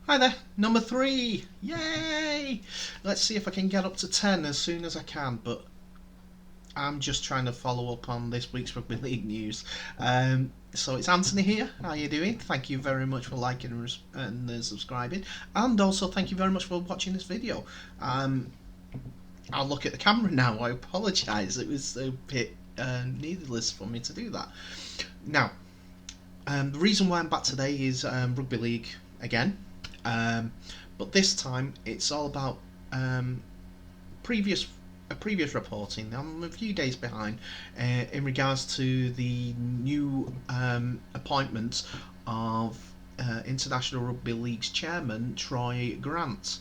Hi there, number 3. Yay! Let's see if I can get up to 10 as soon as I can, but I'm just trying to follow up on this week's Rugby League news. So it's Anthony here. How are you doing? Thank you very much for liking and subscribing, and also thank you very much for watching this video. I'll look at the camera now. I apologise. It was a bit needless for me to do that. Now, the reason why I'm back today is Rugby League again. But this time it's all about previous reporting. I'm a few days behind in regards to the new appointment of International Rugby League's chairman Troy Grant.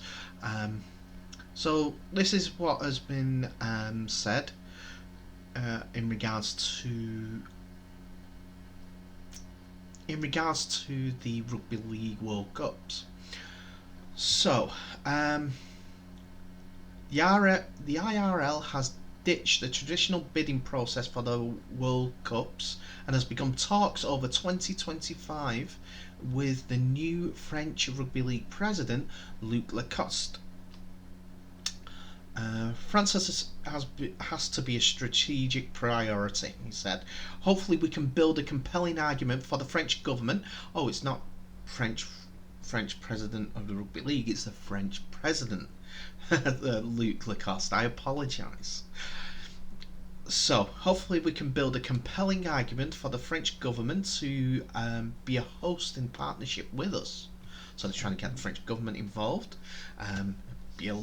So this is what has been said in regards to the Rugby League World Cups. So, the IRL has ditched the traditional bidding process for the World Cups and has begun talks over 2025 with the new French Rugby League president, Luc Lacoste. France has to be a strategic priority, he said. Hopefully we can build a compelling argument for the French government. Oh, it's not French president of the Rugby League, it's the French president, Luc Lacoste. I apologise. So, hopefully we can build a compelling argument for the French government to be a host in partnership with us. So they're trying to get the French government involved. Be a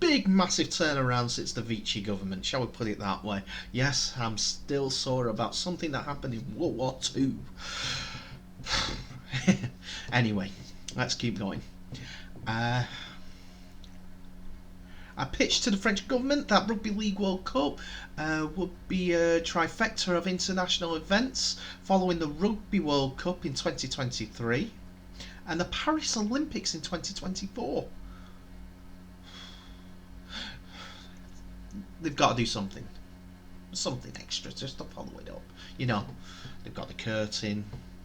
big, massive turnaround since the Vichy government, shall we put it that way. Yes, I'm still sore about something that happened in World War II. Anyway, let's keep going. I pitched to the French government that Rugby League World Cup would be a trifecta of international events following the Rugby World Cup in 2023 and the Paris Olympics in 2024. They've got to do something extra just to follow it up. You know, they've got the curtain,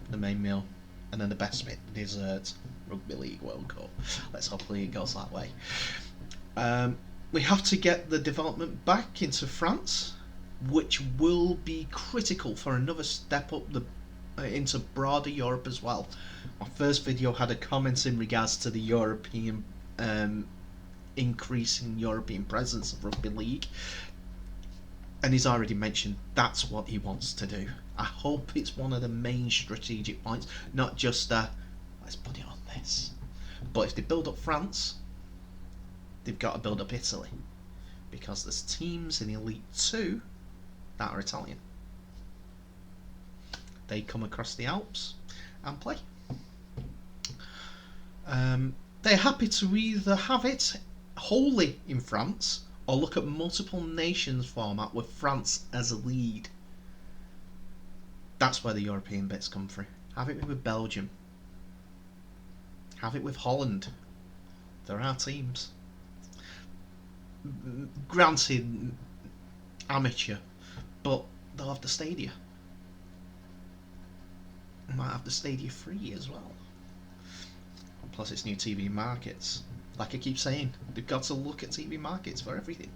the main meal, and then the best bit, the dessert, Rugby League World Cup. Let's hopefully it goes that way. We have to get the development back into France, which will be critical for another step up into broader Europe as well. My first video had a comment in regards to the European increasing European presence of Rugby League, and he's already mentioned that's what he wants to do. I hope it's one of the main strategic points, not just let's put it on this. But if they build up France, they've got to build up Italy, because there's teams in Elite 2 that are Italian. They come across the Alps and play. They're happy to either have it wholly in France or look at multiple nations format with France as a lead. That's where the European bits come through. Have it with Belgium. Have it with Holland. There are teams. Granted, amateur, but they'll have the stadia. They might have the stadia free as well. Plus it's new TV markets. Like I keep saying, they've got to look at TV markets for everything.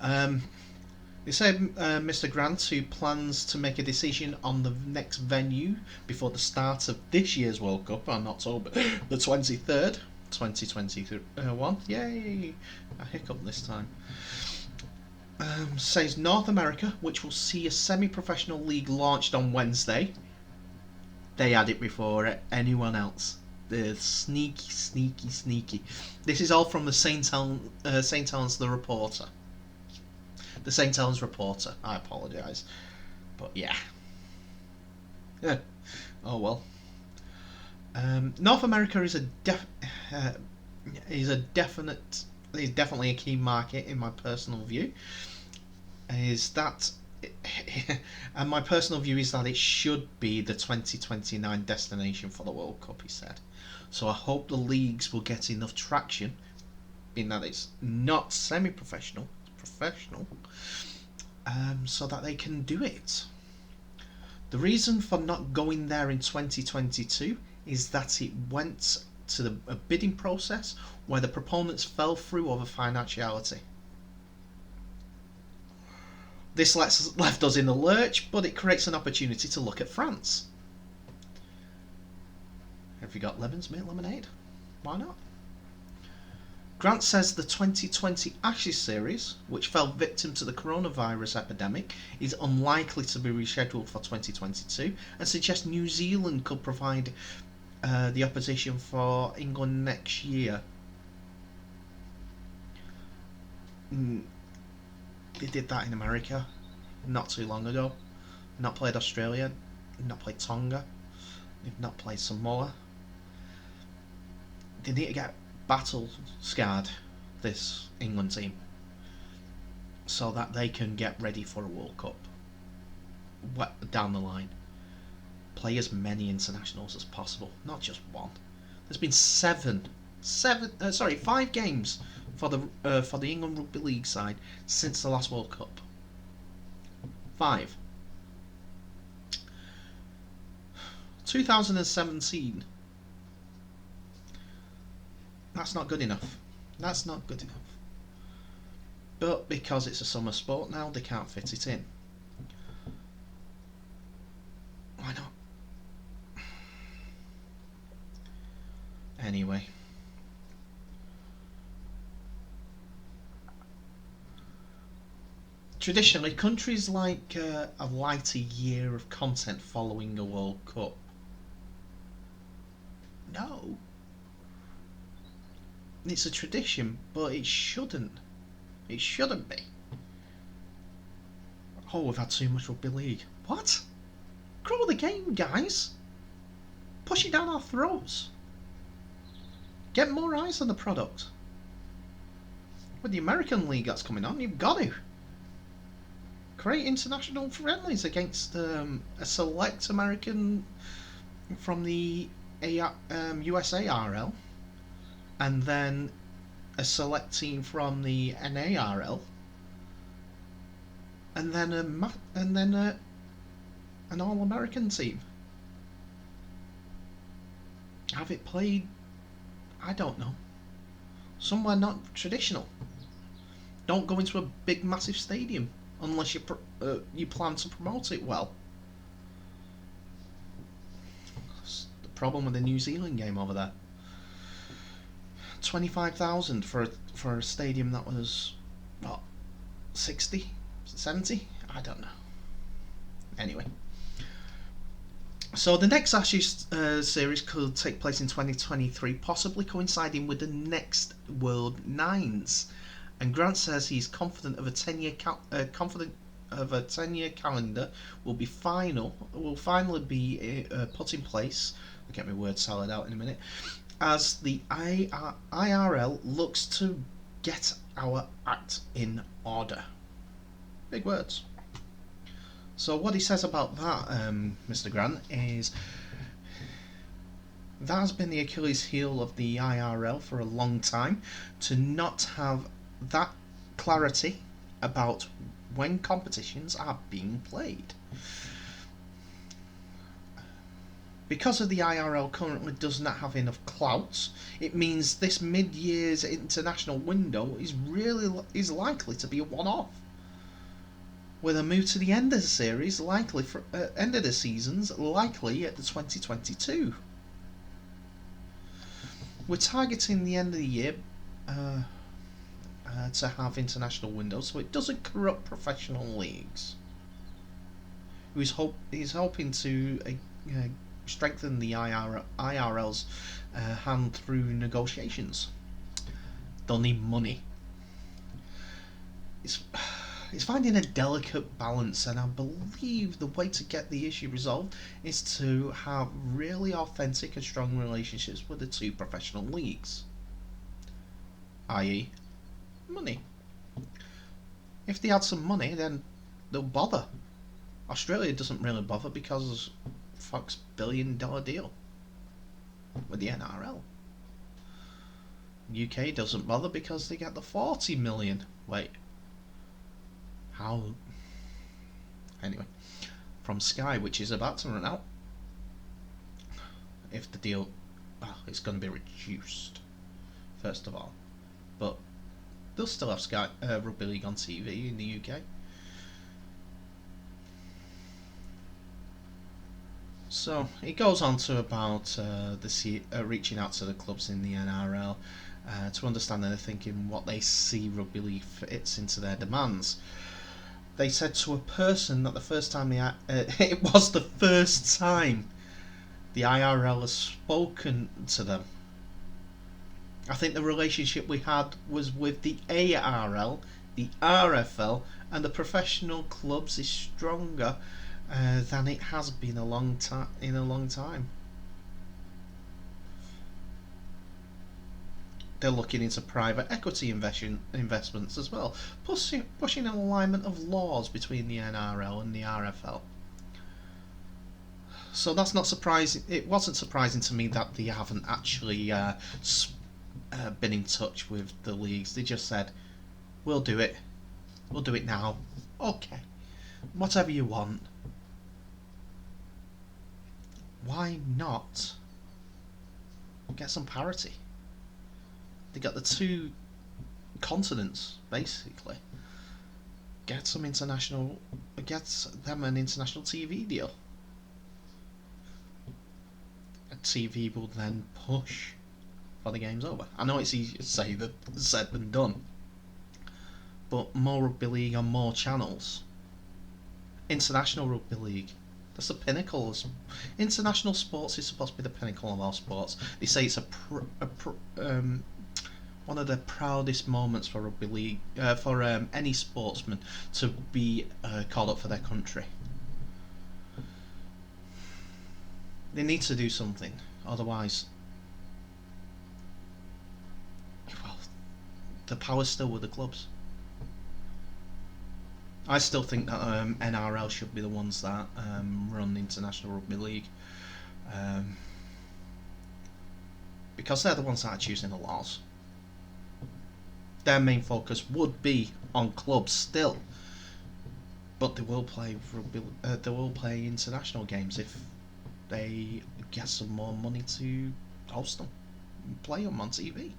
They said Mr. Grant, who plans to make a decision on the next venue before the start of this year's World Cup on October the 23rd, 2021. Yay! A hiccup this time. Says North America, which will see a semi-professional league launched on Wednesday. They had it before anyone else. They're sneaky. This is all from the St. Helens the Reporter. The St. Helens Reporter. I apologise, but yeah. Oh well. North America is definitely a key market in my personal view. And my personal view is that it should be the 2029 destination for the World Cup, he said. So I hope the leagues will get enough traction, in that it's not semi-professional, it's professional, so that they can do it. The reason for not going there in 2022 is that it went to a bidding process where the proponents fell through over financiality. This left us in the lurch, but it creates an opportunity to look at France. Have you got lemons, make lemonade? Why not? Grant says the 2020 Ashes series, which fell victim to the coronavirus epidemic, is unlikely to be rescheduled for 2022 and suggests New Zealand could provide the opposition for England next year. They did that in America not too long ago. Not played Australia, not played Tonga, they've not played Samoa. They need to get battle scarred, this England team, so that they can get ready for a World Cup down the line. Play as many internationals as possible, not just one. There's been 5 games for the England Rugby League side since the last World Cup. 5. 2017. That's not good enough. That's not good enough. But because it's a summer sport now, they can't fit it in. Why not? Anyway. Traditionally, countries like a lighter year of content following a World Cup. No. It's a tradition, but it shouldn't. It shouldn't be. Oh, we've had too much rugby league. What? Grow the game, guys. Push it down our throats. Get more eyes on the product. With the American League that's coming on, you've got to create international friendlies against a select American from the USA IRL, and then a select team from the NARL, and then an All-American team. Have it played, I don't know, somewhere not traditional. Don't go into a big massive stadium unless you plan to promote it well. That's the problem with the New Zealand game over there. 25,000 for a stadium that was what, 60, 70? I don't know. Anyway, so the next Ashes series could take place in 2023, possibly coinciding with the next World Nines. And Grant says he's confident of a 10-year calendar will finally be put in place. I'll get my word salad out in a minute. As the IRL looks to get our act in order. Big words. So what he says about that, Mr. Grant, is that has been the Achilles heel of the IRL for a long time, to not have that clarity about when competitions are being played. Because of the IRL currently does not have enough clout, it means this mid-year's international window is likely to be a one-off, with a move to the end of the series likely for end of the seasons likely at the 2022. We're targeting the end of the year to have international windows, so it doesn't corrupt professional leagues. He's hoping to strengthen the IRL's hand through negotiations. They'll need money. It's finding a delicate balance, and I believe the way to get the issue resolved is to have really authentic and strong relationships with the two professional leagues, i.e. money. If they had some money, then they'll bother. Australia doesn't really bother because Fox $1 billion deal with the NRL. UK doesn't bother because they get the 40 million. Wait, how? Anyway, from Sky, which is about to run out. If the deal, well, it's going to be reduced, first of all, but they'll still have Sky Rugby League on TV in the UK. So it goes on to about reaching out to the clubs in the NRL to understand their thinking, what they see rugby league fits into their demands. They said to a person that the first time it was the first time the IRL has spoken to them. I think the relationship we had was with the ARL, the RFL, and the professional clubs is stronger than it has been in a long time. They're looking into private equity investments as well, pushing an alignment of laws between the NRL and the RFL. So that's not surprising. It wasn't surprising to me that they haven't actually been in touch with the leagues. They just said, "We'll do it. We'll do it now." Okay, whatever you want. Why not get some parity? They got the two continents basically. Get them an international TV deal. A TV will then push for the game's over. I know it's easier to say that said than done, but more rugby league on more channels. International rugby league. That's the pinnacle. International sports is supposed to be the pinnacle of all sports. They say it's one of the proudest moments for rugby league, for any sportsman to be called up for their country. They need to do something, otherwise, well, the power's still with the clubs. I still think that NRL should be the ones that run International Rugby League, because they're the ones that are choosing the laws. Their main focus would be on clubs still, but they will play international games if they get some more money to host them and play them on TV.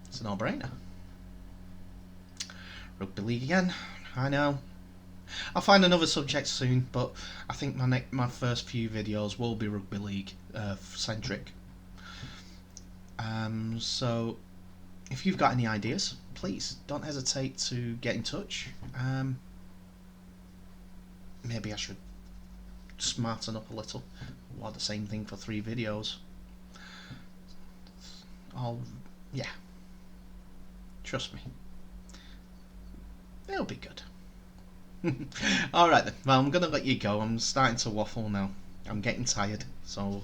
It's a no-brainer. Rugby league again. I know. I'll find another subject soon, but I think my first few videos will be rugby league centric. So if you've got any ideas, please don't hesitate to get in touch. Maybe I should smarten up a little. Well, the same thing for 3 videos. Yeah. Trust me. It'll be good. Alright then, well, I'm going to let you go. I'm starting to waffle now. I'm getting tired, so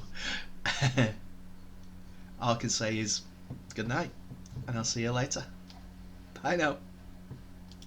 all I can say is good night, and I'll see you later. Bye now.